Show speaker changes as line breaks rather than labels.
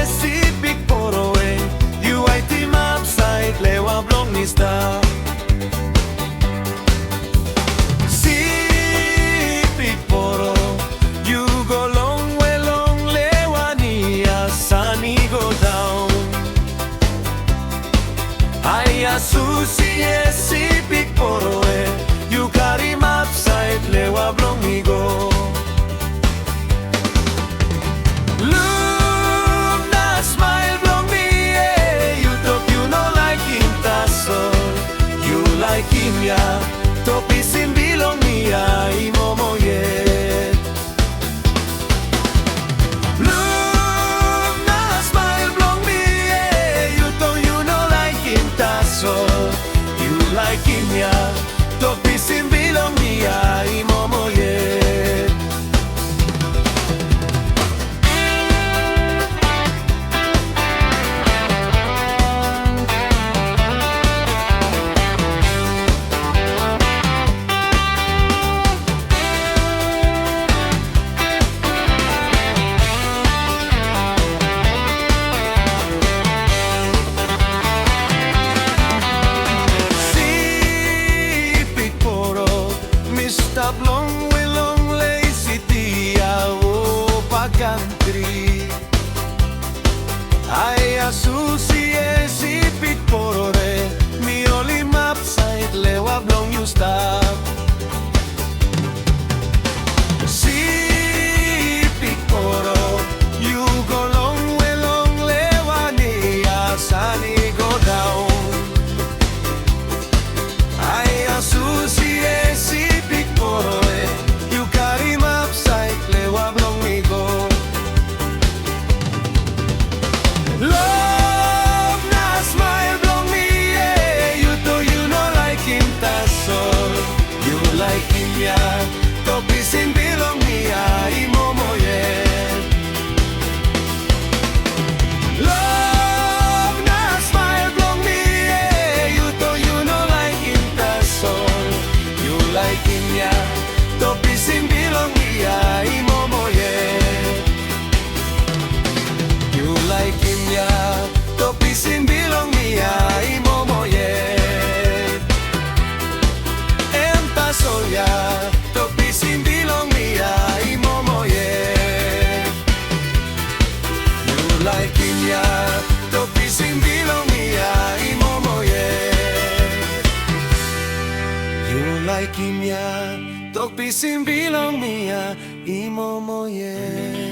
Sepik Poro you ai team upside lewa blong nista Sepik Poro you go long way long lewa nia sunny go down ai asusi Sepik Poro you carry upside lewa blong ni go Tok Pisin bilong niya imomoyet Look na smile blong me you know like him taso You like him ya Tok Pisin bilong niya imomoyet Long way long lazy dia o pagantri Ai asusi Sepik Poro mi oli map side lewa blong you stop Sepik Poro you go long way long lewa nia sunny go down Ai asusi Sepik Poro you carry map side lewa blong me go Love na smile blong me you know like him taso You like him ya Tok Pisin bilong niya imomoyet Love na smile blong me you know like him taso You like him ya Tok Pisin bilong niya imomoyet You like him ya Tok Pisin bilong niya imomoyet Empasol ya Tok Pisin bilong niya imomoyet You like him ya Tok Pisin bilong niya imomoyet You like him ya Tok Pisin bilong niya imomoyet